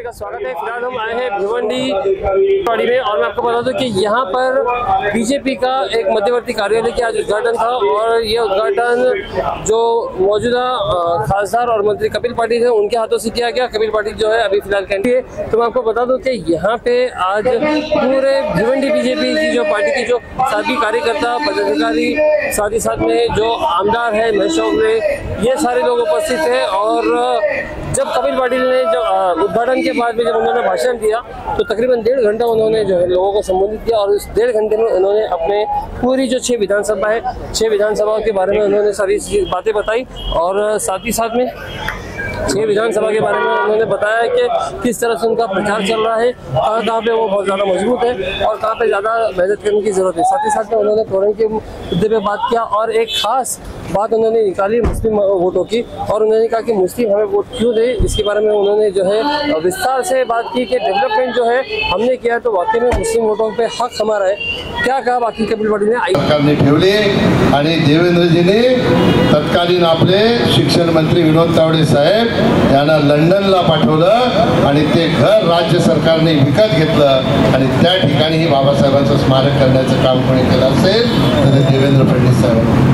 का स्वागत है। फिलहाल हम आए हैं भिवंडी पाड़ी में और मैं आपको बता दूं कि यहाँ पर बीजेपी का एक मध्यवर्ती कार्यालय की आज उद्घाटन था और ये उद्घाटन जो मौजूदा खासदार और मंत्री कपिल पाटिल है उनके हाथों से किया गया। कपिल पाटिल जो है अभी फिलहाल कैंडिडेट है। तो मैं आपको बता दूं कि यहाँ पे आज पूरे भिवंडी बीजेपी की जो पार्टी की जो सभी कार्यकर्ता पदाधिकारी साथ ही साथ में जो आमदार है महेश चौधरी ये सारे लोग उपस्थित थे। और जब कपिल पाटिल ने जब उद्घाटन के बाद में जब उन्होंने भाषण दिया तो तकरीबन 1.5 घंटा उन्होंने जो है लोगों को संबोधित किया और इस 1.5 घंटे में उन्होंने अपने पूरी जो 6 विधानसभा है 6 विधानसभाओं के बारे में उन्होंने सारी बातें बताई और साथ ही साथ में 6 विधानसभा के बारे में उन्होंने बताया कि किस तरह से उनका प्रचार चल रहा है, कहाँ पे वो बहुत ज़्यादा मजबूत है और कहाँ पे ज़्यादा मेहनत करने की ज़रूरत है। साथ ही साथ में उन्होंने तोरण के मुद्दे पे बात किया और एक खास बात उन्होंने निकाली मुस्लिम वोटों की और उन्होंने कहा कि मुस्लिम हमें वोट क्यों दे। इसके बारे में उन्होंने जो है विस्तार से बात की कि डेवलपमेंट जो है हमने किया तो वाकई में मुस्लिम वोटों पे हक हमारा है। क्या कहा बाकी कपिल पाटिल ने ठेवले आणि देवेंद्रजीने तत्कालीन आपले शिक्षण मंत्री विनोद तावडे साहेब यांना लंडनला पाठवलं आणि ते घर राज्य सरकारने विकत घेतलं आणि त्या ठिकाणी बाबासाहेबांचं स्मारक करण्याचं काम कोणी केलं असेल तर देवेंद्र फडणवीस साहेब।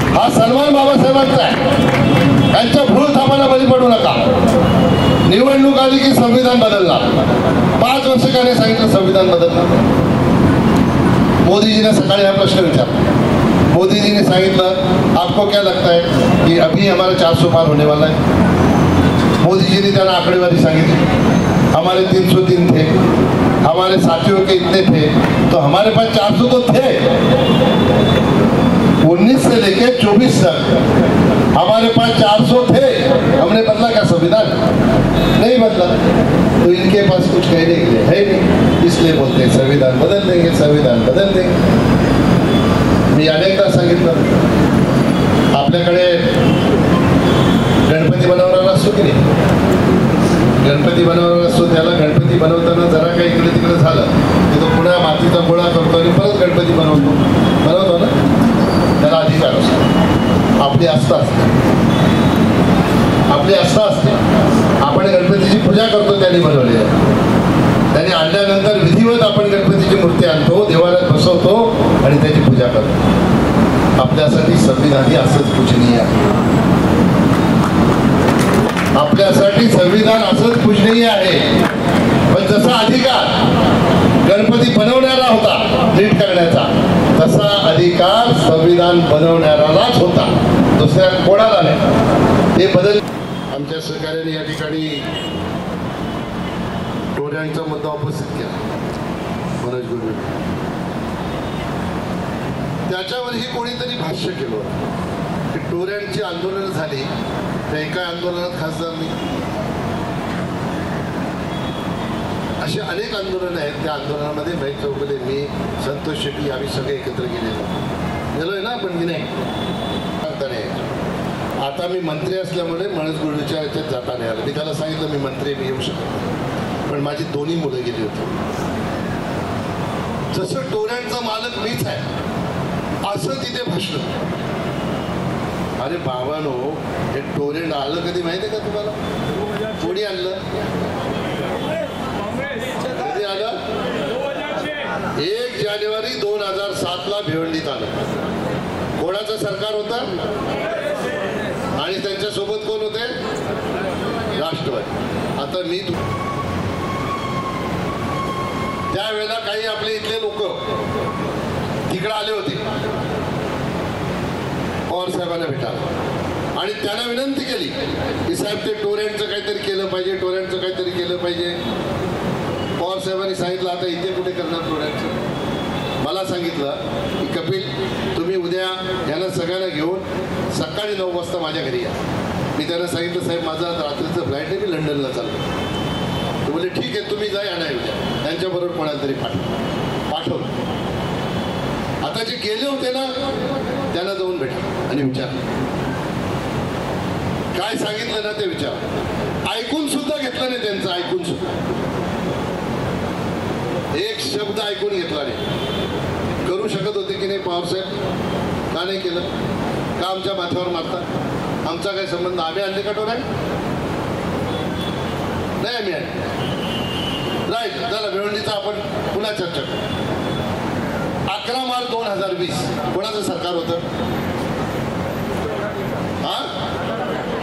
हा सन्मान बाबासाहेबांचा आहे, त्यांच्या भूलथापाला बळी पडू नका। निवडणूक आली की संविधान बदलणार, 5 वर्ष का नाही सांगितलं संविधान बदलणार। मोदी जी ने सकाळी हा प्रश्न विचारा, मोदी जी ने सांगितलं आपको क्या लगता है कि अभी हमारा 400 पार होने वाला है। मोदी जी ने त्यांना आकडेवारी सांगितली, हमारे 303 थे, हमारे साथियों के इतने थे, तो हमारे पास 400 तो थे। 19 से लेके 24 तक हमारे पास 400 थे, हमने बदला क्या संविधान? नहीं बदला। तो इनके पास कुछ कहने के लिए है नहीं, इसलिए बोलते हैं संविधान बदल देंगे, संविधान बदल देंगे। मी अनेकदा सांगितलं आपल्याकडे गणपती बनवणारा असतो की नाही, गणपती बनवणारा असतो त्याला गणपती बनवताना जरा काही इकडे तिकडे झालं की तो पुन्हा मातीचा गोळा करतो आणि परत गणपती बनवतो ना, त्याला अधिकार असतो। आपली आस्था असते, आपली आस्था असते। आपण गणपतीची पूजा करतो, त्यांनी बनवली आहे, त्यांनी आणल्यानंतर विधिवत आपण गणपतीची मूर्ती आणतो, देवालयात बसवतो आणि त्याची पूजा करतो। आपल्यासाठी संविधान असंच पूजनीय आहे, आपल्यासाठी संविधान असंच पूजनीय आहे। पण जसा अधिकार गणपती बनवणारा होता नीट करण्याचा, तसा अधिकार संविधान बनवणारालाच होता, दुसऱ्या कोणाला नाही। ते बदल आमच्या सहकार्याने या ठिकाणी टोऱ्यांचा मुद्दा उपस्थित केला मनोज गुरु, त्याच्यावरही कोणीतरी भाष्य केलं की टोऱ्यांची आंदोलन झाली त्या एका आंदोलनात खासदार नाही। असे अनेक आंदोलन आहेत, त्या आंदोलनामध्ये महेश चौगुले, मी, संतोष शेट्टी आम्ही सगळे एकत्र गेलोय ना, पण मी नाही। आता मी मंत्री असल्यामुळे मनोज गुरुच्या याच्यात जाता नाही आलं। मी त्याला सांगितलं मी मंत्री मी येऊ शकतो, पण माझी दोन्ही मुलं गेली होती। जसं टोऱ्यांचा मालक मीच आहे असं तिथे भाषण। अरे बाबांनो, हे टोरेंट आलं कधी माहिती आहे का तुम्हाला? कोणी आणलं? कधी आलं? 1 जानेवारी 2007ला भिवंडीत आलं। कोणाचं सरकार होतं आणि त्यांच्या सोबत कोण होते? राष्ट्रवादी। आता मी त्यावेळेला काही आपले इथले लोक तिकडे आले होते पवार साहेबांना भेटायला आणि त्यांना विनंती केली की साहेब ते टोऱ्यांचं काहीतरी केलं पाहिजे, टोऱ्यांचं काहीतरी केलं पाहिजे। पवार साहेबांनी सांगितलं आता इथे कुठे करणार टोऱ्यांचं? मला सांगितलं की कपिल तुम्ही उद्या यांना सगळ्यांना घेऊन सकाळी 9 वाजता माझ्या घरी या। मी त्यांना सांगितलं साहेब माझं रात्रीचं फ्लाईट आहे, मी लंडनला चाललो। ते बोलले ठीक आहे तुम्ही जा, येणार उद्या त्यांच्याबरोबर कोणाला तरी पाठवलं। आता जे गेले होते ना त्यांना जाऊन भेटा आणि विचार काय सांगितलं ना ते विचार। ऐकून सुद्धा घेतलं नाही त्यांचं, ऐकून सुद्धा एक शब्द ऐकून घेतला नाही। करू शकत होते की नाही पवार साहेब? का नाही केलं? का आमच्या माथ्यावर मारता? आमचा काय संबंध? आम्ही आणले का टोऱ्या? नाही मिळाली. राईट, चला भिवंडीचा आपण पुन्हा चर्चा करू. 11 मार्च 2020 कोणाचं सरकार होतं? हा,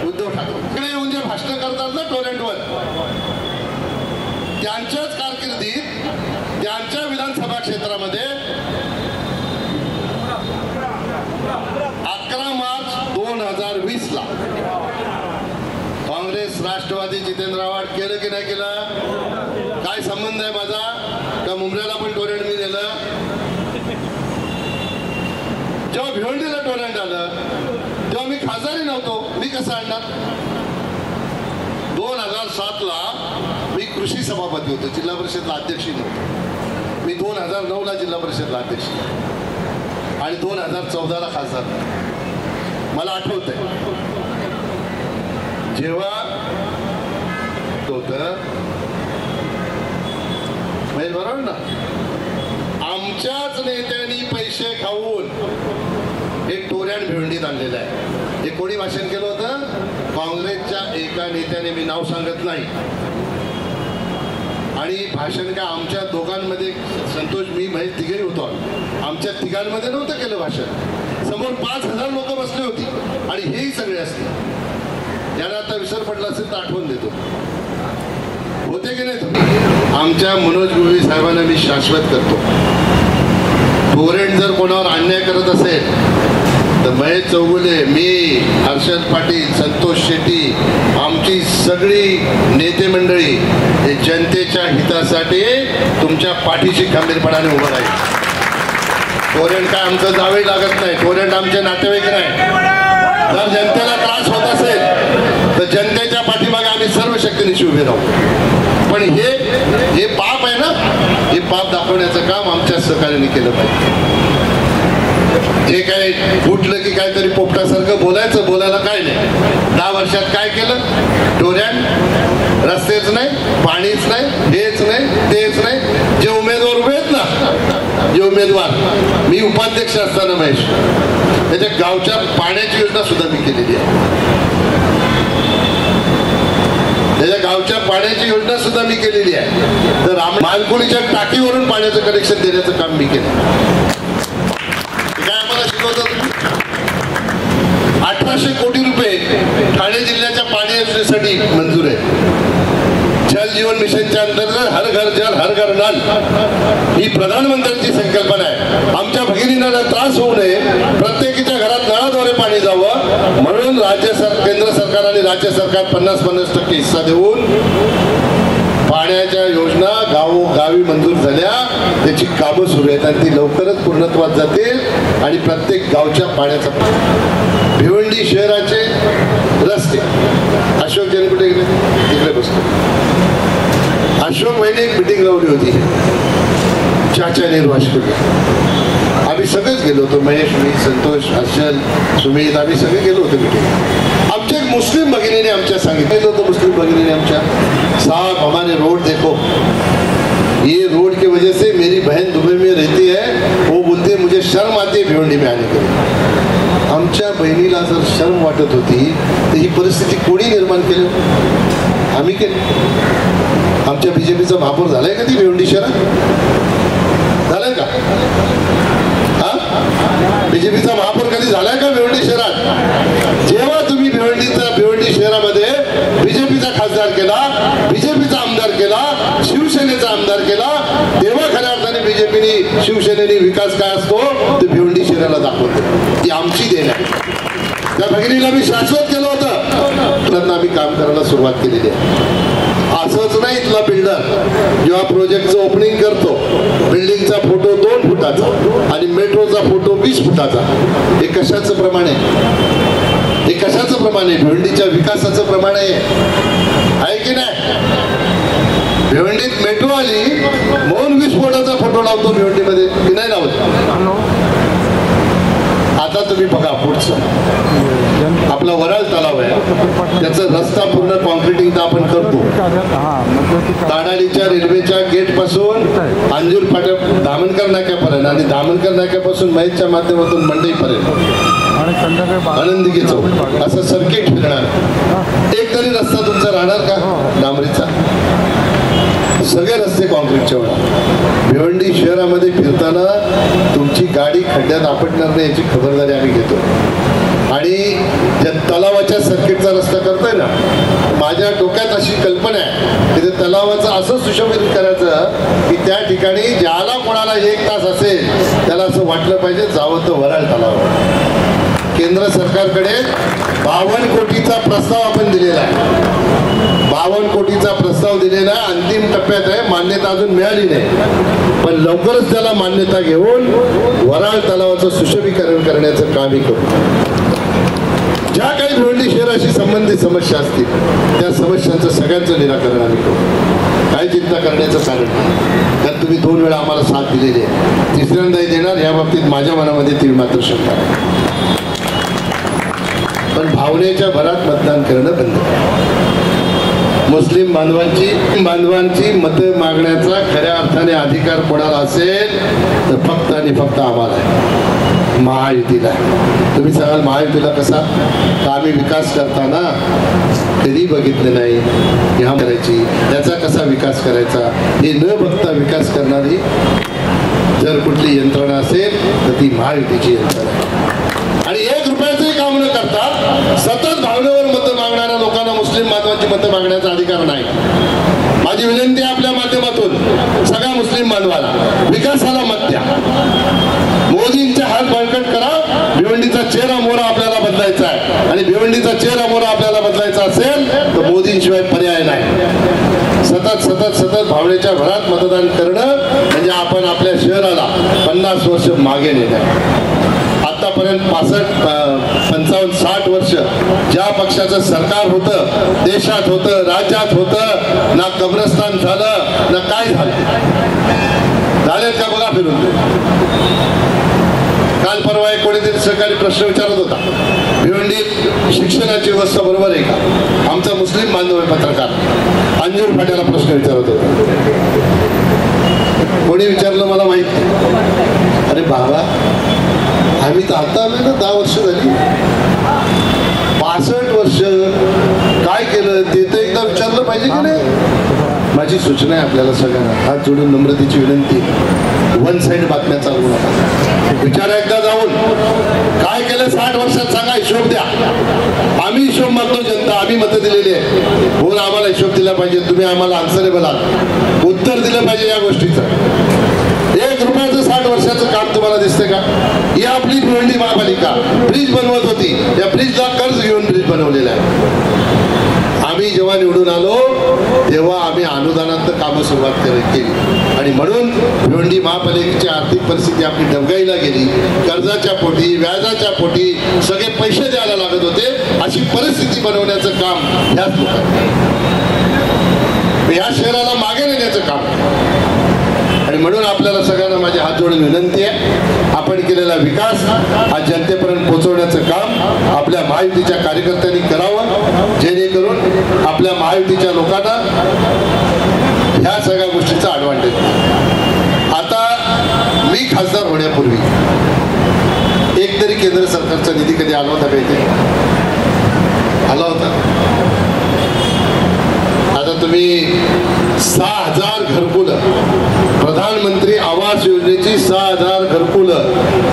उद्धव ठाकरे. इकडे येऊन जे भाषण करतात ना टोरेंटवर, त्यांच्याच कारकिर्दीत त्यांच्या विधानसभा क्षेत्रामध्ये 11 मार्च 2020 ला काँग्रेस राष्ट्रवादी जितेंद्र आव्हाड केलं की नाही केलं? काय संबंध आहे माझा? का मुंबईला पण टोरेंट मी नेलं? जेव्हा भिवंडीला टोरेंट आलं तेव्हा मी खासदारही नव्हतो, मी कसं आणणार? 2007 ला मी कृषी सभापती होतो, जिल्हा परिषदला अध्यक्षही नव्हतो. मी 2009 ला जिल्हा परिषदला अध्यक्ष आणि 2014 ला खासदार. मला आठवत आहे जेव्हा होतं बरोबर ना, आमच्याच नेत्यांनी पैसे खाऊन एक टोरेंट भिवंडीत आणलेलं आहे. हे कोणी भाषण केलं होतं? काँग्रेसच्या एका नेत्याने, मी नाव सांगत नाही. आणि भाषण काय आमच्या दोघांमध्ये, संतोष मी महेश तिघेही होतो, आमच्या तिघांमध्ये नव्हतं केलं भाषण. समोर 5000 लोक बसले होती आणि हेही सगळे असते. ज्यांना आता विसर पडला असेल तर आठवण देतो, होते की नाही तुम्ही? आमच्या मनोज गुरवी साहेबांना मी शाश्वत करतो, टोरेंट जर कोणावर अन्याय करत असेल तर महेश चौगुले, मी, हर्षद पाटील, संतोष शेट्टी, आमची सगळी नेते मंडळी हे जनतेच्या हितासाठी तुमच्या पाठीशी खंबीरपणाने उभं राहील. टोरेंट काय आमचं जावे लागत नाही, टोरेंट आमचे नातेवाईक नाही. जर जनतेला त्रास होत असेल तर जनतेच्या पाठीमागे आम्ही सर्व शक्तीनिशी उभे राहू. पण हे पाप आहे ना, हे पाप दाखवण्याचं काम आमच्या सहकार्याने केलं पाहिजे. हे काय उठलं की काहीतरी पोपटासारखं बोलायला काय नाही. 10 वर्षात काय केलं? टोरेंट, रस्तेच नाही, पाणीच नाही, हेच नाही, तेच नाही. जे उमेदवार उभे आहेत ना, जे उमेदवार, मी उपाध्यक्ष असताना महेश त्याच्या गावच्या पाण्याची योजना सुद्धा मी केलेली आहे. त्याच्या गावच्या पाण्याची योजना सुद्धा मी केलेली आहे. तर मालकुणीच्या टाकीवरून पाण्याचं कनेक्शन देण्याचं काम मी केलं. काय आम्हाला शिकवतात? 1800 कोटी रुपये ठाणे जिल्ह्याच्या पाणी योजनेसाठी मंजूर आहे. जल जीवन मिशनच्या अंतर्गत हर घर जल हर घर नल ही प्रधानमंत्र्यांची संकल्पना आहे. आमच्या भगिनींना त्रास होऊ नये, प्रत्येकीच्या घरात नळाद्वारे पाणी जावं म्हणून केंद्र सरकार आणि राज्य सरकार 50-50% हिस्सा देऊन पाण्याच्या योजना गावोगावी मंजूर झाल्या. त्याची कामं सुरू आहेत आणि ती लवकरच पूर्णत्वात जातील आणि प्रत्येक गावच्या पाण्याचा. भिवंडी शहराचे रस्ते, अशोक जैन कुठे गेले? तिकडे बसतो. अशोक भाईने एक मिटिंग लावली होती चाचा निर्वाशकडे. आम्ही सगळेच गेलो होतो, महेश, मी, संतोष, हर्षल, सुमित, आम्ही सगळे गेलो होतो मिटिंग. आमच्या एक मुस्लिम भगिनीने आमच्या सांगितलं होतं, मुस्लिम भगिनीने आमच्या, साहब हमारे रोड देखो, ये रोड की वजह से मेरी बहन दुबई में रहती है, वो बोलते हैं मुझे शर्म आती है भिवंडी में आने के लिए. आमच्या बहिणीला जर शर्म वाटत होती तर ही परिस्थिती कोणी निर्माण केली? आम्ही केली. आमच्या बीजेपीचा महापौर झालाय का ती भिवंडी शहरात? झालाय का? हा, बीजेपीचा महापौर कधी झालाय का भिवंडी शहरात? जेव्हा तुम्ही भिवंडी शहरामध्ये बीजेपीचा खासदार केला, बीजेपीचा आमदार केला, शिवसेनेचा आमदार केला, तेव्हा खऱ्या अर्थाने बीजेपीने, शिवसेनेने विकास काय असतो ते भिवंडी शहराला दाखवतो. ती आमची देण आहे. त्या भगिनीला मी शाश्वत केलं होतं, त्यांना आम्ही काम करायला सुरुवात केलेली आहे. असंच नाही, इथला बिल्डर जेव्हा प्रोजेक्टचं ओपनिंग करतो, बिल्डिंगचा फोटो 2 फुटाचा आणि मेट्रोचा फोटो 20 फुटाचा. हे कशाचं प्रमाण आहे? हे कशाचं प्रमाण आहे? भिवंडीच्या विकासाचं प्रमाण आहे की नाही? भिवंडीत मेट्रो आली म्हणून 20 फुटाचा फोटो लावतो भिवंडीमध्ये की नाही लावत? आता तुम्ही बघा पुढचं आपला वराळ तलाव आहे, त्याचा रस्ता पूर्ण कॉन्क्रिटिंग तर आपण करतो. ताडालीच्या रेल्वेच्या गेट पासून अंजूर फाट्या धामणकर नाक्यापर्यंत आणि धामणकर नाक्यापासून महेशच्या माध्यमातून मंडईपर्यंत आनंदी चौक असं सर्किट फिरणार. एक तरी रस्ता तुमचा राहणार का डांबरीचा? सगळे रस्ते कॉन्क्रीटचे होणार. भिवंडी शहरामध्ये फिरताना तुमची गाडी खड्ड्यात आपटणार नाही याची खबरदारी आम्ही घेतो. आणि ज्या तलावाच्या सर्किटचा रस्ता करतोय ना, माझ्या डोक्यात अशी कल्पना आहे की ते तलावाचं असं सुशोभित करायचं की त्या ठिकाणी ज्याला कोणाला 1 तास असेल त्याला असं वाटलं पाहिजे जावं तर वराळ तलाव. केंद्र सरकारकडे 52 कोटीचा प्रस्ताव आपण दिलेला आहे. 52 कोटीचा प्रस्ताव दिलेला अंतिम टप्प्यात आहे. मान्यता अजून मिळाली नाही, पण लवकरच त्याला मान्यता घेऊन वराळ तलावाचं सुशोभीकरण करण्याचं कामही करू. ज्या काही भिवंडी शहराशी संबंधित समस्या असतील त्या समस्यांचं सगळ्यांचं निराकरण आम्ही करू. काही चिंता करण्याचं कारण नाही, कारण तुम्ही 2 वेळा आम्हाला साथ दिलेली आहे, तिसऱ्यांदाही देणार या बाबतीत माझ्या मनामध्ये तीळ मात्र शंका आहे. पण भावनेच्या भरात मतदान करणं बंद करा. मुस्लिम बांधवांची मतं मागण्याचा खऱ्या अर्थाने अधिकार कोणाला असेल तर फक्त आणि फक्त आम्हाला आहे, महायुतीला. तुम्ही सांगाल महायुतीला कसा? तर आम्ही विकास करताना कधी बघितलं नाही ह्या करायची, त्याचा कसा विकास करायचा हे न बघता विकास करणारी जर कुठली यंत्रणा असेल तर ती महायुतीची यंत्रणा आहे. आणि 1 रुपयाचंही काम न करता सतत भावनेवर मतं मागणाऱ्या लोकांना मुस्लिम बांधवांची मतं मागण्याचा अधिकार नाही. माझी विनंती आहे आपल्या माध्यमातून सगळ्या मुस्लिम बांधवाला, विकासाला मत द्या. मोदींचे हात बळकट करा. भिवंडीचा चेहरा मोहरा आपल्याला बदलायचा आहे आणि भिवंडीचा चेहरा मोहरा आपल्याला बदलायचा असेल तर मोदींशिवाय पर्याय नाही. सतत भावनेच्या भरात मतदान करणं म्हणजे आपण आपल्या शहराला 50 वर्ष मागे नेणं. आतापर्यंत 55, 60 वर्ष ज्या पक्षाचं सरकार होतं, देशात होतं, राज्यात होतं, ना कब्रस्तान झालं ना काय झालं. झालेत का बघा फिरून. काल परवा एक कोणीतरी सहकारी प्रश्न विचारत होता, भिवंडीत शिक्षणाची व्यवस्था बरोबर आहे का? आमचा मुस्लिम बांधव पत्रकार अंजूर फाट्याला प्रश्न विचारत होता. कोणी विचारलं मला माहित नाही. अरे बाबा, आम्ही तर आता आलोय ना, 10 वर्ष झाली. 65 वर्ष काय केलं ते तर एकदा विचारलं पाहिजे की नाही. माझी सूचना आहे आपल्याला सगळ्यांना, हात जोडून नम्रतेची विनंती, 1 साइड बातम्या चालवू नका. विचारा एकदा जाऊन काय केलं 60 वर्षात सांगा, हिशोब द्या. आम्ही हिशोब मागतो, जनता आम्ही मतं दिलेली आहे, बोल आम्हाला हिशोब दिला पाहिजे. तुम्ही आम्हाला आन्सरेबल आहात, उत्तर दिलं पाहिजे या गोष्टीचं. 1 रुपयाचं 60 वर्षाचं काम तुम्हाला दिसतंय का? ही आपली भिवंडी महापालिका ब्रिज बनवत होती, या ब्रिजला कर्ज घेऊन ब्रिज बनवलेला आहे. आम्ही जेव्हा निवडून आलो तेव्हा आम्ही अनुदानात कामं सुरुवात केली आणि म्हणून भिवंडी महापालिकेची आर्थिक परिस्थिती आपली डबघाईला गेली. कर्जाच्या पोटी, व्याजाच्या पोटी सगळे पैसे द्यायला लागत होते. अशी परिस्थिती बनवण्याचं काम ह्याच लोकांनी, या शहराला मागे नेण्याचं काम. आणि म्हणून आपल्याला सगळ्यांना माझे हात जोडून विनंती आहे, आपण केलेला विकास हा जनतेपर्यंत पोहोचवण्याचं काम आपल्या महायुतीच्या कार्यकर्त्यांनी करावं, जेणेकरून आपल्या महायुतीच्या लोकांना ह्या सगळ्या गोष्टीचा ॲडव्हान्टेज. आता मी खासदार होण्यापूर्वी एक तरी केंद्र सरकारचा निधी कधी आला होता का इथे? आला होता? आता तुम्ही 6,000 घरकुलं, प्रधानमंत्री आवास योजनेची 6,000 घरकुलं,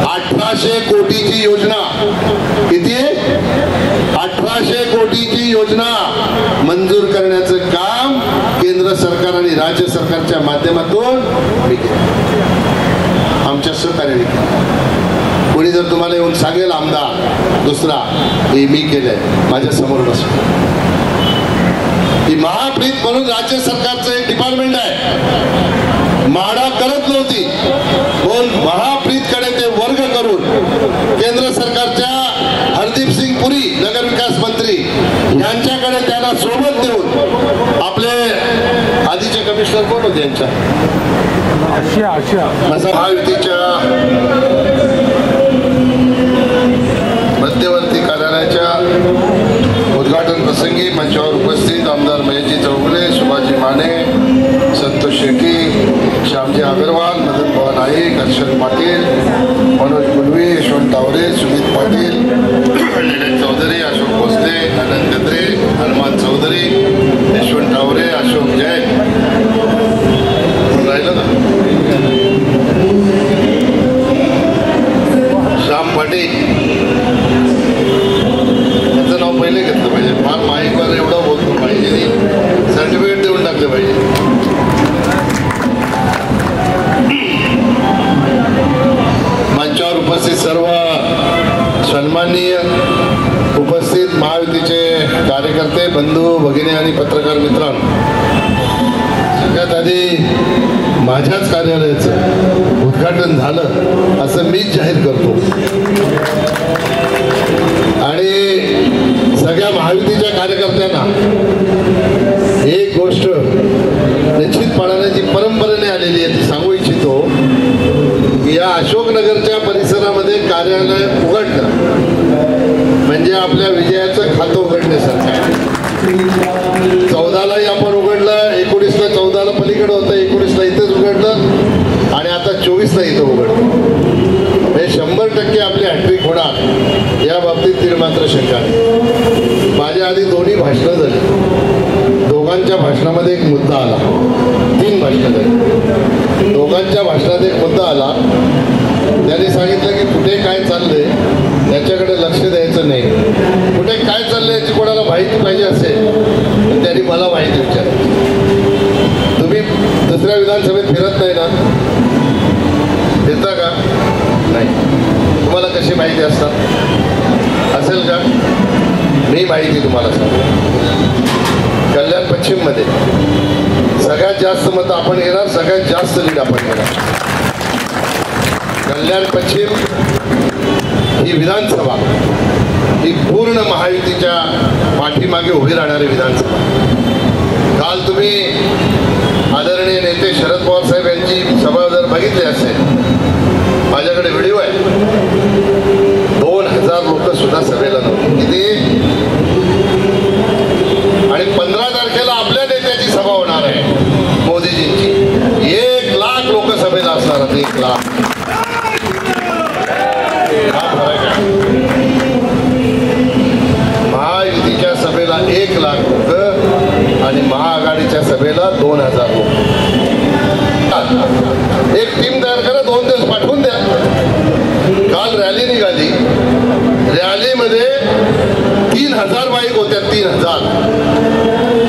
1800 कोटीची योजना. किती? 1800 कोटीची योजना मंजूर करण्याचं काम केंद्र सरकार आणि राज्य सरकारच्या माध्यमातून मी केलं, आमच्या सहकार्याने केलं. कोणी जर तुम्हाला येऊन सांगेल आमदार दुसरा हे मी केलंय, माझ्या समोर बसतो. ही महाप्रीत म्हणून राज्य सरकारचं एक डिपार्टमेंट आहे, म्हाडा करत नव्हती, पण महाप्रीतकडे ते वर्ग करून केंद्र सरकारच्या हरदीप सिंग पुरी नगर विकास मंत्री यांच्याकडे त्याला सोबत देऊन आपले आधीचे कमिशनर कोण होते यांच्या महायुतीच्या मध्यवर्ती कार्यालयाच्या उद्घाटन प्रसंगी मंचावर उपस्थित आमदार महेशजी चौगुले, सुभाषजी माने, संतोष शेट्टी, श्यामजी अग्रवाल, मदन भाऊ नाईक, हर्षद पाटील, मनोज गुलवी, यशवंत तावरे, सुमित पाटील, नीरज चौधरी, अशोक भोसले, आनंद गद्रे, हनुमान चौधरी, यशवंत तावरे, अशोक जैन, राहिलं ना श्याम पाटील, त्याचं नाव पहिले घेतलं पाहिजे. फार माईकवर एवढं बोलतो पाहिजे नाही, सर्टिफिकेट देऊन टाकलं पाहिजे. मंचावर उपस्थित सर्व सन्माननीय उपस्थित महायुतीचे कार्यकर्ते, बंधू भगिनी आणि पत्रकार मित्रांनो, सगळ्यात आधी माझ्याच कार्यालयाचं उद्घाटन झालं असं मीच जाहीर करतो आणि सगळ्या महायुतीच्या कार्यकर्त्यांना एक गोष्ट निश्चितपणाने जी परंपरेने आलेली आहे ती सांगू इच्छितो. या अशोकनगरच्या परिसरामध्ये कार्यालय उघडणं म्हणजे आपल्या विजयाचं खातं उघडण्यासारखं. 14लाही आपण उघडलं, 19ला 14ला पलीकडे होतं, 19ला इथेच उघडलं आणि आता 24ला इथं उघडलं. हे 100% आपली हॅट्रिक होणार या बाबतीत निर्मात्र शंका नाही. माझ्या आधी दोन्ही भाषणं झाली, दोघांच्या भाषणामध्ये एक मुद्दा आला, 3 भाषणं झाली. दोघांच्या भाषणात एक मुद्दा आला, त्यांनी सांगितलं की कुठे काय चाललंय त्याच्याकडे लक्ष द्यायचं नाही, कुठे काय चाललंय याची कोणाला माहिती पाहिजे असेल तर त्यांनी मला माहिती विचारली. तुम्ही दुसऱ्या विधानसभेत फिरत नाही ना, फिरता का? नाही. तुम्हाला कशी माहिती असतात असेल का? मी माहिती तुम्हाला सांगतो. कल्याण पश्चिममध्ये सगळ्यात जास्त मतं आपण घेणार, सगळ्यात जास्त लीड आपण घेणार. कल्याण पश्चिम ही विधानसभा ही पूर्ण महायुतीच्या पाठीमागे उभी राहणारी विधानसभा. काल तुम्ही आदरणीय नेते शरद पवार साहेब यांची सभा जर बघितली असेल, माझ्याकडे व्हिडिओ आहे, 2000 लोक सुद्धा सभेला नव्हते. किती? आणि 15 तारखेला आपल्या नेत्याची सभा होणार आहे मोदीजींची, 1,00,000 लोक सभेला असणार. 1,00,000 हा फरक आहे. महायुतीच्या सभेला 1,00,000 लोक आणि महाआघाडीच्या सभेला 2,000 लोक. एक टीम तयार करा, 2 दिवस पाठवून द्या. काल रॅली निघाली, रॅलीमध्ये 3,000 बाईक होत्या, 3,000.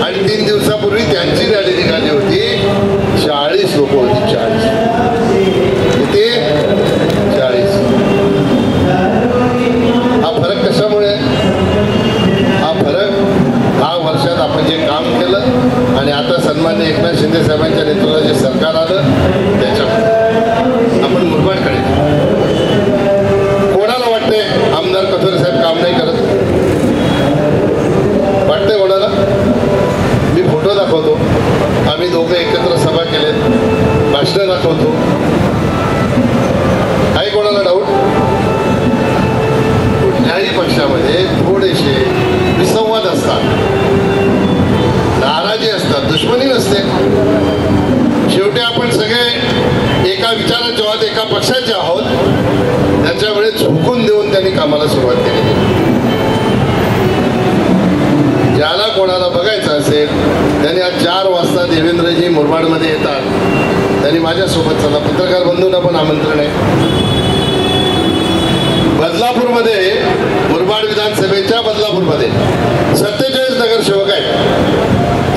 आणि 3 दिवसापूर्वी त्यांची रॅली निघाली होती, 40 लोक होती. 40 किती? 40. हा फरक कशामुळे? हा फरक 10 वर्षात आपण जे काम केलं आणि आता सन्माननीय एकनाथ शिंदे साहेबांच्या नेतृत्वात जे सरकार आलं त्याच्यामुळे. आपण मुरबाडकडे कोणाला वाटतंय आमदार कथोरे साहेब काम नाही करत? वाटतंय कोणाला? मी फोटो दाखवतो, आम्ही दोघं एकत्र सभा केलेत, भाषणं दाखवतो. काही कोणाला डाऊट? कुठल्याही पक्षामध्ये थोडेसे विसंवाद असतात, नाराजी असतात, दुश्मनी नसते. शेवटी आपण सगळे एका विचाराचे आहोत, एका पक्षाचे आहोत. त्याच्यामुळे झुकून देऊन त्यांनी कामाला सुरुवात केली. ज्याला कोणाला बघायचं असेल त्यांनी आज 4 वाजता देवेंद्रजी मुरबाडमध्ये येतात, त्यांनी माझ्यासोबत चला. पत्रकार बंधूंना पण आमंत्रण आहे. बदलापूरमध्ये, मुरबाड विधानसभेच्या बदलापूरमध्ये 47 नगरसेवक आहेत.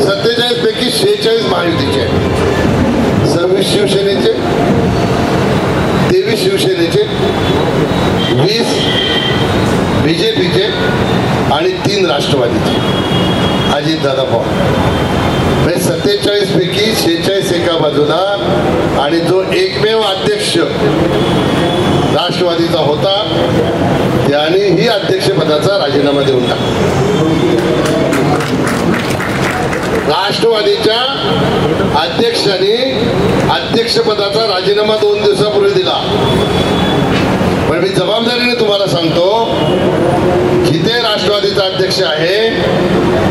47 पैकी 46 महायुतीचे आहेत, 26 शिवसेनेचे, 23 शिवसेनेचे, 20 BJPचे आणि 3 राष्ट्रवादीचे. अजितदादा पवार. 47 पैकी 46 एका बाजूला आणि जो एकमेव अध्यक्ष राष्ट्रवादीचा होता त्याने ही अध्यक्षपदाचा राजीनामा देऊन टाकला. राष्ट्रवादीच्या अध्यक्षांनी अध्यक्षपदाचा राजीनामा 2 दिवसापूर्वी दिला. पण मी जबाबदारीने तुम्हाला सांगतो, जिथे राष्ट्रवादीचा अध्यक्ष आहे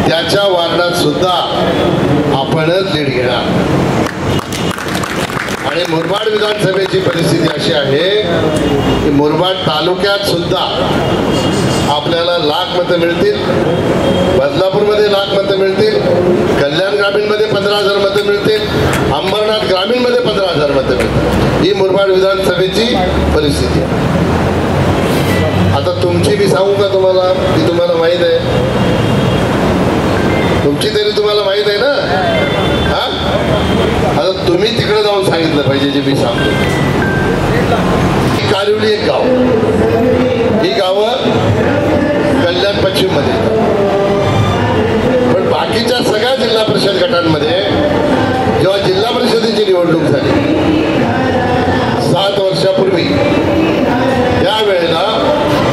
त्याच्या वार्डात सुद्धा आपणच लीड घेणार. आणि मुरबाड विधानसभेची परिस्थिती अशी आहे की मुरबाड तालुक्यात सुद्धा आपल्याला लाख मतं मिळतील, बदलापूरमध्ये लाख मतं मिळतील, कल्याण ग्रामीणमध्ये 15,000 मतं मिळतील, अंबरनाथ ग्रामीणमध्ये 15,000 मतं मिळतील. ही मुरबाड विधानसभेची परिस्थिती. आता तुमची मी सांगू का तुम्हाला, ती तुम्हाला माहीत आहे, तुमची तरी तुम्हाला माहीत आहे ना. हा, आता तुम्ही तिकडे जाऊन सांगितलं पाहिजे जे मी सांगतो. ही कारिवली एक गाव, ही गावं कल्याण पश्चिम मध्ये, पण बाकीच्या सगळ्या जिल्हा परिषद गटांमध्ये जेव्हा जिल्हा परिषदेची निवडणूक झाली 7 वर्षापूर्वी, त्यावेळेला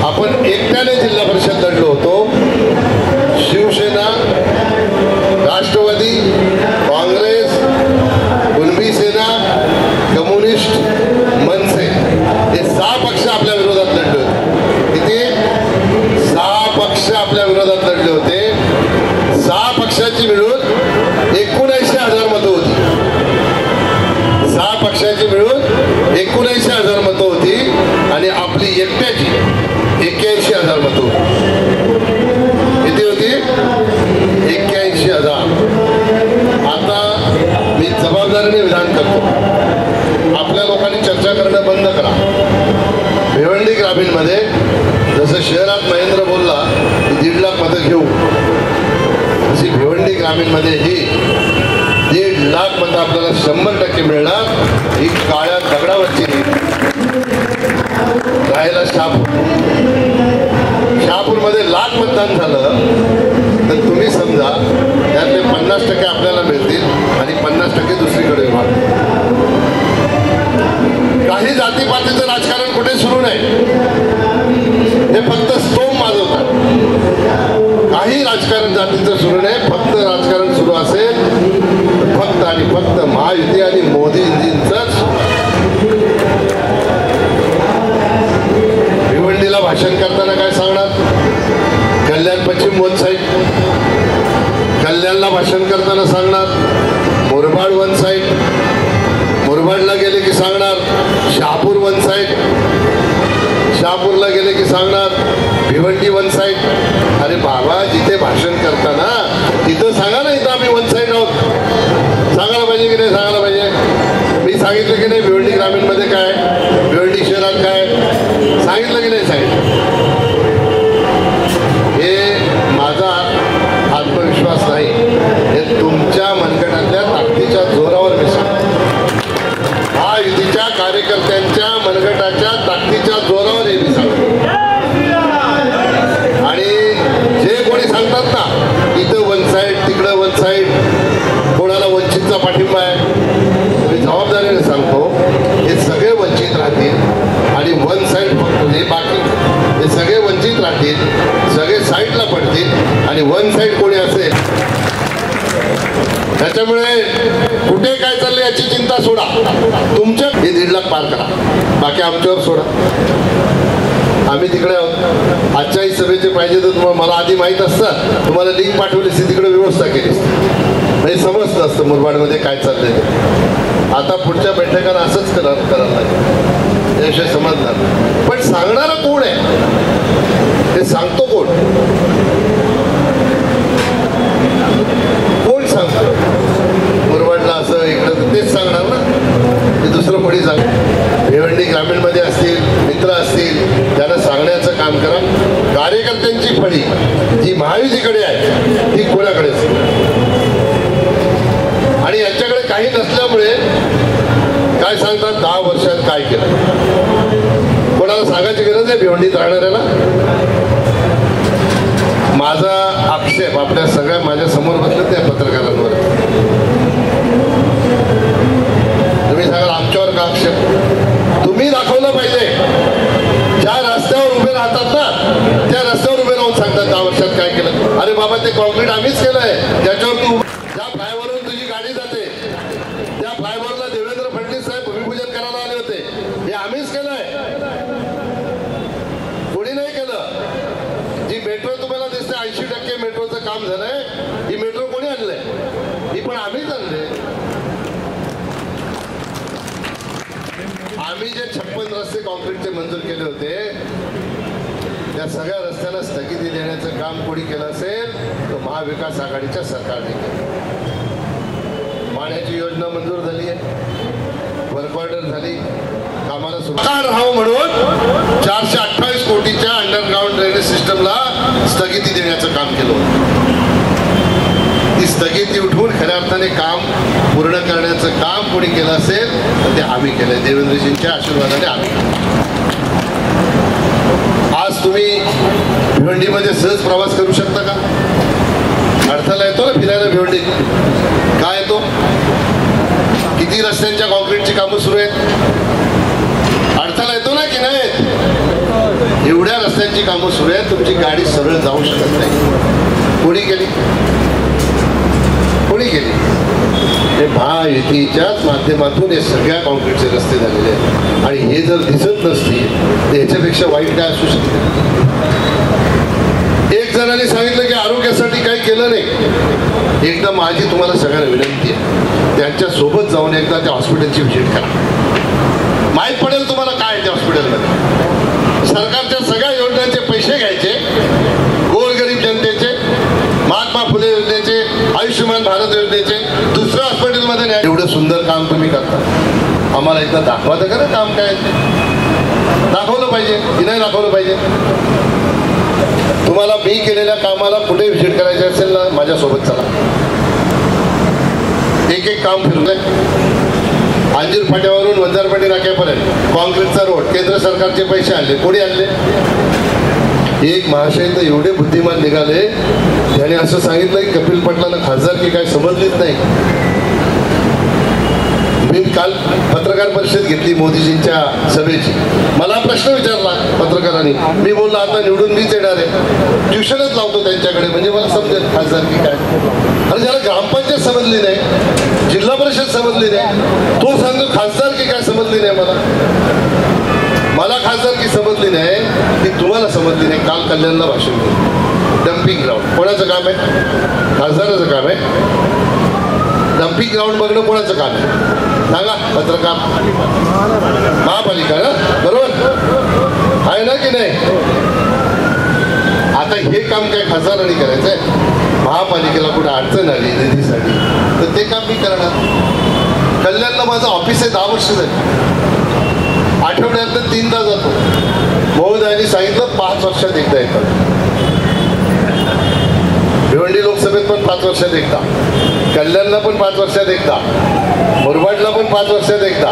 आपण एकट्याने जिल्हा परिषद लढलो होतो. शिवसेना, राष्ट्रवादी, काँग्रेस, कुणबी सेना, कम्युनिस्ट, मनसे हे 6 पक्ष आपल्या विरोधात लढले होते. किती? 6 पक्ष आपल्या विरोधात लढले होते. 6 पक्षाची मिळून 79,000 मतं होती. 6 पक्षाची मिळून 79,000 मतं होती आणि आपली एकट्याची 81,000 मतं होती. किती होती? 81,000. आता मी जबाबदारीने विधान करतो, आपल्या लोकांनी चर्चा करणं बंद करा. भिवंडी ग्रामीणमध्ये जसं शहरात महेंद्र बोलला की 1.5 लाख मतं घेऊ, तशी भिवंडी ग्रामीणमध्ये ही 1.5 लाख मतं आपल्याला 100% मिळणार. ही काळ्या दगडावरची राहायला शहापूरमध्ये लाख मतदान झालं तर तुम्ही समजा त्यातले 50% आपल्याला मिळतील आणि 50% दुसरीकडे विभाग. काही जातीपातीचं राजकारण कुठे सुरू नाही, हे फक्त स्तोम माजवतात. काही राजकारण जातीचं सुरू नाही, फक्त राजकारण सुरू असेल तर फक्त आणि फक्त महायुती आणि मोदींचंच. भिवंडीला भाषण करताना काय सांगणार? कल्याण पश्चिम वन साईड. कल्याणला भाषण करताना सांगणार मुरबाड वन साईड. मुरबाडला गेले की सांगणार शहापूर वन साईड. शहापूरला गेले की सांगणार भिवंडी वन साईड. अरे बाबा, जिथे भाषण करताना तिथं सांगा ना, इथं आम्ही वन साईड आहोत. सांगायला पाहिजे की नाही? सांगायला पाहिजे. मी सांगितलं की नाही भिवंडी ग्रामीणमध्ये काय, भिवंडी शहरात काय सांगितलं की नाही सांगितलं? हे माझा आत्मविश्वास नाही, हे तुमच्या मनगटातल्या ताकदीच्या जोरावर मी सांगतो. महायुतीच्या कार्यकर्त्यांच्या मनगटाच्या ताकदीच्या जोरावर हे मी सांगतो. आणि जे कोणी सांगतात ना इथं वन साईड, तिकडं वन साईड, कोणाला वंचितचा पाठिंबा आहे, मी जबाबदारीने सांगतो हे सगळे वंचित राहतील आणि वन साईड फक्त हे बाकी हे सगळे वंचित राहतील, सगळे साईडला पडतील आणि वन साईड कोणी असेल. त्याच्यामुळे कुठे काय चाललं याची चिंता सोडा. तुमच्या हे 1.5 लाख पार करा, बाकी आमच्यावर सोडा. आम्ही तिकडे आहोत. आजच्याही सभेचे पाहिजे तर तुम्हाला, मला आधी माहीत असतं, तुम्हाला लिंक पाठवली असती, तिकडे व्यवस्था केली असती, हे समजतं असतं मुरबाडमध्ये काय चाललंय ते. आता पुढच्या बैठकांना असंच करायला लागेल, याविषयी समजणार. पण सांगणारा कोण आहे, हे सांगतो कोण? कोण सांगतो? मुरबाडला असं इकडं तेच सांगणार ना, ते दुसरं कोणी सांग. भिवंडी ग्रामीणमध्ये असतील, मित्र असतील, त्यांना सांगण्याचं काम करा. कार्यकर्त्यांची फळी जी महायुतीकडे आहे ती कोणाकडेच, आणि यांच्याकडे काही नसल्यामुळे काय सांगतात 10 वर्षात काय केलं. कोणाला सांगायची गरज आहे भिवंडीत राहणाऱ्याला? माझा आक्षेप आपल्या सगळ्या माझ्या समोर बसले त्या पत्रकारांवर, तुम्ही सांगाल आमच्यावर का आक्षेप? तुम्ही दाखवलं पाहिजे. ज्या रस्त्यावर उभे राहतात ना त्या रस्त्यावर उभे राहून सांगतात 10 वर्षात काय केलं. अरे बाबा, ते कॉन्क्रीट आम्हीच केलंय, त्याच्यावर तू ज्या फ्लायओव्हरवरून तुझी गाडी जाते त्या फ्लायओव्हरला देवेंद्र फडणवीस साहेब भूमिपूजन करायला आले होते, हे आम्हीच केलंय, कोणी नाही केलं. जी मेट्रो तुम्हाला दिसते 80% मेट्रोचं काम झालंय, ही मेट्रो कोणी आणलंय? ही पण आम्हीच आणले. आम्ही जे 56 रस्ते कॉन्क्रीटचे मंजूर केले होते त्या सगळ्या रस्त्याला स्थगिती देण्याचं काम कोणी केलं असेल तर महाविकास आघाडीच्या सरकारने केलं. पाण्याची योजना मंजूर झाली आहे, वर्क ऑर्डर झाली, कामाला सुरुवात राहावं म्हणून 428 कोटीच्या अंडरग्राऊंड ड्रेनेज सिस्टमला स्थगिती देण्याचं काम केलं होतं. ती स्थगिती उठवून खऱ्या अर्थाने काम पूर्ण करण्याचं काम कोणी केलं असेल तर ते आम्ही केलं, देवेंद्रजींच्या आशीर्वादाने आम्ही. आज तुम्ही भिवंडीमध्ये सहज प्रवास करू शकता का? अडथळा येतो ना फिरायला भिवंडीत? काय येतो? किती रस्त्यांच्या कॉन्क्रीटची कामं सुरू आहेत? अडथळा येतो ना की नाही? एवढ्या रस्त्यांची कामं सुरू आहेत, तुमची गाडी सरळ जाऊ शकत नाही. कोणी केली? कोणी केली? हे महायुतीच्याच माध्यमातून हे सगळ्या कॉन्क्रीटचे रस्ते झालेले आहेत. आणि हे जर दिसत नसतील तर ह्याच्यापेक्षा वाईट काय असू शकते? एक जणांनी सांगितलं की आरोग्यासाठी काही केलं नाही. एकदा माझी तुम्हाला सगळ्यांना विनंती आहे, त्यांच्या सोबत जाऊन एकदा त्या हॉस्पिटलची व्हिजिट करा. माहीत पडेल तुम्हाला काय त्या हॉस्पिटलमध्ये. सरकारच्या सगळ्या योजनांचे पैसे घ्यायचे, गोरगरीब जनतेचे, महात्मा फुले योजनेचे, आयुष्यमान भारत योजनेचे दुसऱ्या हॉस्पिटलमध्ये न्याय. एवढं सुंदर काम तुम्ही करता, आम्हाला एकदा दाखवा तर खरं काम काय. दाखवलं पाहिजे की नाही दाखवलं पाहिजे? तुम्हाला मी केलेल्या कामाला कुठे व्हिजिट करायचे असेल ना, माझ्यासोबत चला. एक एक काम फिरलंय. अंजीर फाट्यावरून वंजारपाटी नाक्यापर्यंत कॉन्क्रीटचा रोड केंद्र सरकारचे पैसे आणले. कोणी आणले? एक महाशय तर एवढे बुद्धिमान निघाले, त्याने असं सांगितलं की कपिल पाटलांना खासदार की काय समजलीच नाही. मी काल पत्रकार परिषद घेतली मोदीजींच्या सभेची. मला प्रश्न विचारला पत्रकारांनी. मी बोललो आता निवडून मीच येणार आहे, ट्युशनच लावतो त्यांच्याकडे म्हणजे मला समजेल खासदार की काय. आणि ज्याला ग्रामपंचायत समजली नाही, जिल्हा परिषद समजली नाही, तो सांगतो खासदार की काय समजली नाही. मला खासदार की समजली नाही की तुम्हाला समजली नाही. काल कल्याणला भाषण दिलं. डम्पिंग ग्राउंड कोणाचं काम आहे? खासदाराचं काम आहे. डम्पिंग ग्राउंड बघणं कोणाचं काम आहे सांगा? पत्रकार, महापालिका ना, बरोबर आहे ना की नाही? आता हे काम काय खासदारांनी करायचंय? महापालिकेला कुठे अडचण आली निधीसाठी तर ते काम मी करणार. कल्याणला माझं ऑफिस आहे, 10 वर्ष झाली. आठवड्यातनं 3दा जातो. महोदयांनी सांगितलं 5 वर्षात एकदा येतात. भिवंडी लोकसभेत पण 5 वर्षात एकदा, कल्याणला पण 5 वर्षात एकदा, मुरबाडला पण 5 वर्षात एकदा.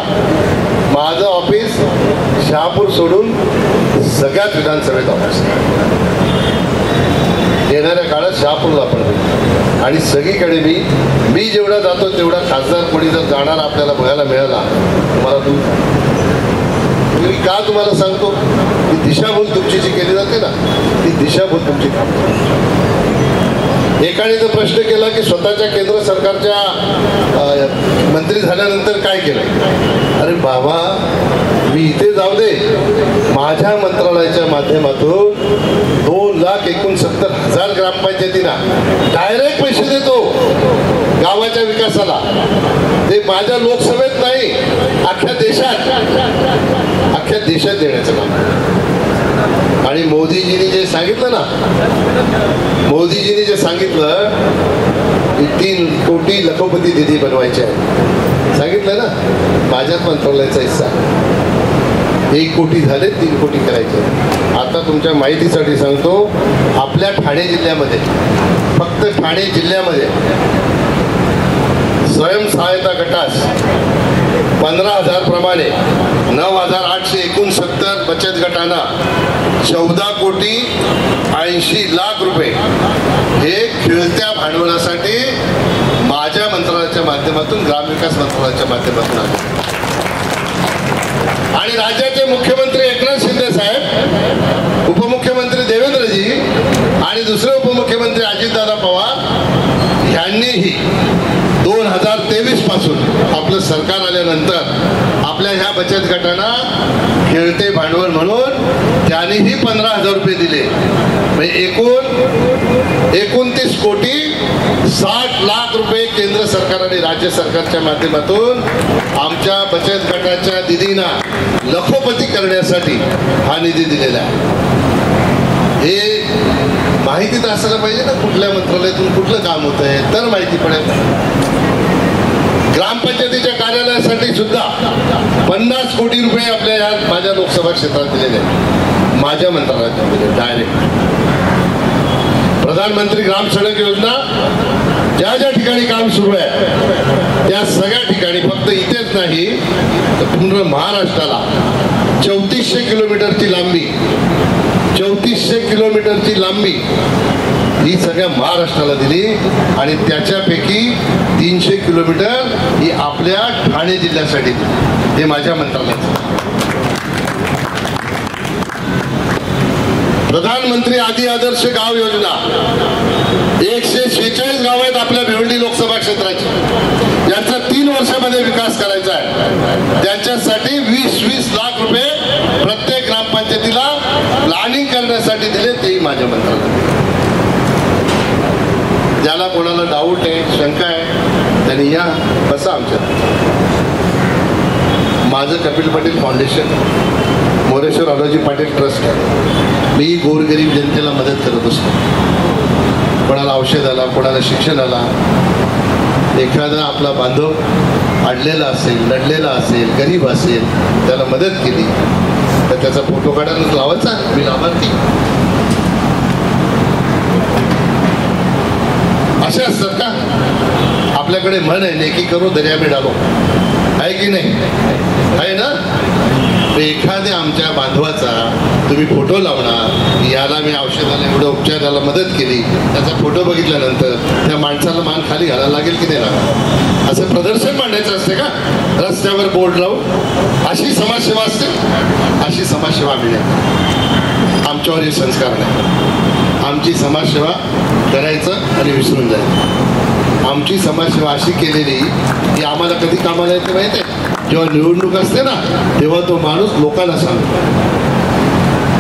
माझं ऑफिस शहापूर सोडून सगळ्याच विधानसभेत ऑफिस. येणाऱ्या काळात शहापूरला पण आणि सगळीकडे मी जेवढा जातो तेवढा खासदार कोणी जर जाणार आपल्याला बघायला मिळाला तुम्हाला मी का तुम्हाला सांगतो की दिशाभूल तुमची जी केली जाते ना ती दिशाभूल तुमची. एकाने जर प्रश्न केला की स्वतःच्या केंद्र सरकारच्या मंत्री झाल्यानंतर काय केलं? अरे बाबा, मी इथे जाऊ दे, माझ्या मंत्रालयाच्या माध्यमातून 2,69,000 ग्रामपंचायतींना डायरेक्ट पैसे देतो गावाच्या विकासाला. ते माझ्या लोकसभेत नाही, अख्ख्या देशात देण्याचं काम. आणि मोदीजींनी जे सांगितलं ना, मोदीजींनी जे सांगितलं की 3 कोटी लखोपती निधी बनवायचे आहे, सांगितलं ना, माझ्याच मंत्रालयाचा हिस्सा. 1 कोटी झाले, 3 कोटी करायचे. आता तुमच्या माहितीसाठी सांगतो, आपल्या ठाणे जिल्ह्यामध्ये, फक्त ठाणे जिल्ह्यामध्ये स्वयंसहायता गटास 15,000 प्रमाणे 9,869 बचत गटांना 14 कोटी 80 लाख रुपये हे खेळत्या भांडवलासाठी माझ्या मंत्रालयाच्या माध्यमातून, ग्रामविकास मंत्रालयाच्या माध्यमातून आले. आणि राज्याचे मुख्यमंत्री एकनाथ शिंदे साहेब, उपमुख्यमंत्री देवेंद्रजी आणि दुसरे उपमुख्यमंत्री अजितदादा पवार यांनीही 2023 पासून आपलं सरकार आल्यानंतर आपल्या ह्या बचत गटांना खेळते भांडवल म्हणून त्यांनीही 15,000 रुपये दिले. म्हणजे एकूण 29 कोटी 60 लाख रुपये केंद्र सरकार आणि राज्य सरकारच्या माध्यमातून आमच्या बचत गटाच्या निधींना लखोपती करण्यासाठी हा निधी दिलेला आहे. हे माहिती तर असायला पाहिजे ना, कुठल्या मंत्रालयातून कुठलं काम होत आहे तर माहिती पडेल. ग्रामपंचायतीच्या कार्यालयासाठी सुद्धा 50 कोटी रुपये आपल्या या माझ्या लोकसभा क्षेत्रात दिलेले आहेत, माझ्या मंत्रालयात दिले डायरेक्ट. प्रधानमंत्री ग्राम सडक योजना ज्या ज्या ठिकाणी काम सुरू आहे त्या सगळ्या ठिकाणी, फक्त इथेच नाही तर पूर्ण महाराष्ट्राला 3400 किलोमीटरची लांबी, 3400 किलोमीटरची लांबी ही सगळ्या महाराष्ट्राला दिली. आणि त्याच्यापैकी 300 किलोमीटर ही आपल्या ठाणे जिल्ह्यासाठी दिली. हे माझ्या मंत्रालयाचं. प्रधानमंत्री आदि आदर्श गाव योजना 146 गाव आहेत आपल्या भिवंडी लोकसभा क्षेत्राची, यांचा 3 वर्षामध्ये विकास करायचा आहे. त्यांच्यासाठी 20-20 लाख रुपये प्रत्येक ग्रामपंचायतीला प्लॅनिंग करण्यासाठी दिले, तेही माझ्या मंत्रालयात. ज्याला कोणाला डाऊट आहे, शंका आहे, त्यांनी या बसा आमच्यात. माझं कपिल पाटील फाउंडेशन, मोरेश्वर आलोजी पाटील ट्रस्ट आहे. मी गोरगरीब जनतेला मदत करत असतो. कोणाला औषधाला, कोणाला शिक्षणाला, एखादा आपला बांधव अडलेला असेल, लढलेला असेल, गरीब असेल, त्याला मदत केली तर त्याचा फोटो काढायला लावायचा, मी लाभार्थी. असे असतात का? आपल्याकडे म्हण आहे, नेकी करो दर्या में डालो, आहे की नाही? आहे ना? एखाद्या आमच्या बांधवाचा तुम्ही फोटो लावणार, याला मी औषधाला एवढं उपचाराला मदत केली, त्याचा फोटो बघितल्यानंतर त्या माणसाला मान खाली घालायला लागेल की नाही लागेल? असं प्रदर्शन मांडायचं असते का रस्त्यावर बोर्ड लावून? अशी समाजसेवा असते? अशी समाजसेवा आम्ही नाही. आमच्यावर हे संस्कार नाही. आमची समाजसेवा करायचं आणि विसरून जायचं. आमची समाजसेवा अशी केलेली की आम्हाला कधी कामाला येते माहिती आहे? जेव्हा निवडणूक असते ना, तेव्हा तो माणूस लोकांना सांगतो,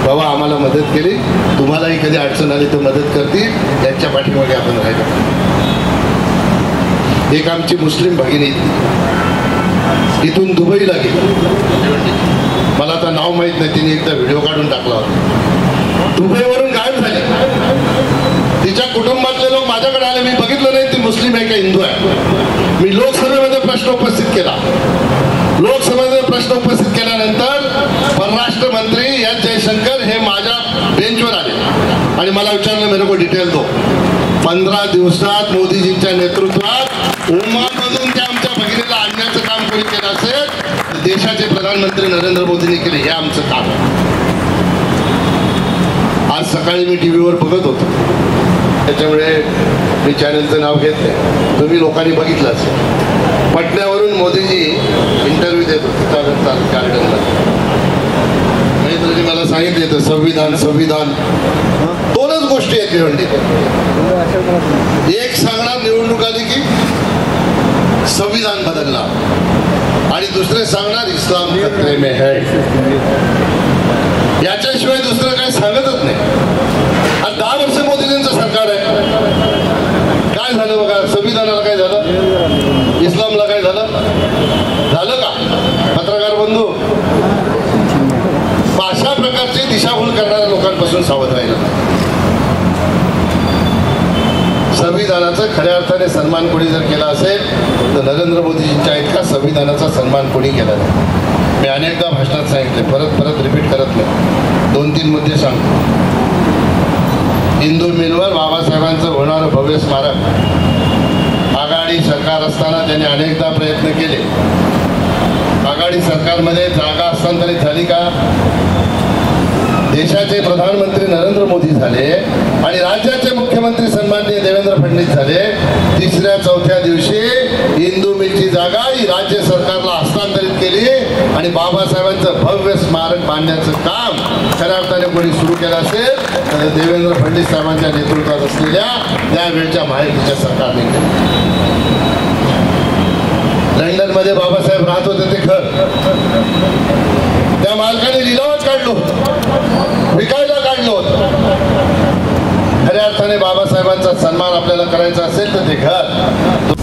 बाबा आम्हाला मदत केली, तुम्हालाही कधी अडचण आली तर मदत करतील, यांच्या पाठीमागे आपण राहिलो. एक आमची मुस्लिम भगिनी इथून दुबईला गेली, मला आता नाव माहीत नाही, तिने एकदा व्हिडिओ काढून टाकला होता. दुबईवरून गायब झाली. तिच्या कुटुंबातले लोक माझ्याकडे आले, मी बघितलं नाही ती मुस्लिम आहे का हिंदू आहे. मी लोकसभेमध्ये प्रश्न उपस्थित केला. लोकसभेमध्ये प्रश्न उपस्थित केल्यानंतर परराष्ट्र मंत्री एस जयशंकर हे माझ्या बेंचवर आले आणि मला विचारलं, मेरे को डिटेल दो. 15 दिवसात मोदीजींच्या नेतृत्वात ओमानमधून त्या आमच्या भगिनीला आणण्याचं काम कोणी केलं असेल, देशाचे प्रधानमंत्री नरेंद्र मोदींनी केले. हे आमचं काम. आज सकाळी मी टीव्हीवर बघत होतो, त्याच्यामुळे मी चॅनलचं नाव घेत नाही, तुम्ही लोकांनी बघितलं असेल. पटण्यावरून मोदीजी इंटरव्ह्यू देत होते गार्डनला. महेंद्रजी मला सांगितले तर संविधान संविधान 2च गोष्टी आहेत निवडणुकीत. एक सांगणार निवडणूक आली की संविधान बदलणार आणि दुसरे सांगणार इस्लाम खतरे में है. याच्याशिवाय दुसरं काही सांगतच नाही. आज 10 वर्ष मोदीजींचं सरकार आहे. काय झालं बघा? संविधानाला काय झालं? इस्लामला काय झालं? झालं का? पत्रकार बंधू, अशा प्रकारची दिशाभूल करणाऱ्या लोकांपासून सावध राहिलं. संविधानाचा खऱ्या अर्थाने सन्मान कोणी जर केला असेल तर नरेंद्र मोदीजींच्या इतका संविधानाचा सन्मान कोणी केला नाही. मी अनेकदा भाषणात सांगितले, परत परत रिपीट करत नाही. 2-3 मुद्दे सांगतो. हिंदू मिलवर बाबासाहेबांचं होणारं भव्य स्मारक आघाडी सरकार असताना त्यांनी अनेकदा प्रयत्न केले. आघाडी सरकारमध्ये जागा हस्तांतरित झाली का? देशाचे प्रधानमंत्री नरेंद्र मोदी झाले आणि राज्याचे मुख्यमंत्री सन्माननीय देवेंद्र फडणवीस झाले. 3ऱ्या-4थ्या दिवशी हिंदू मिलची जागा ही राज्य सरकारला हस्तांतरित केली आणि बाबासाहेबांचं भव्य स्मारक बांधण्याचं काम खऱ्या अर्थाने कोणी सुरू केलं असेल तर देवेंद्र फडणवीस साहेबांच्या नेतृत्वात असलेल्या त्यावेळच्या महायुतीच्या सरकारने केलं. लंडनमध्ये बाबासाहेब राहत होते ते घर त्या मालकाने लिलावात काढलं होतं, विकायला काढलं होतं. खऱ्या अर्थाने बाबासाहेबांचा सन्मान आपल्याला करायचा असेल तर ते घर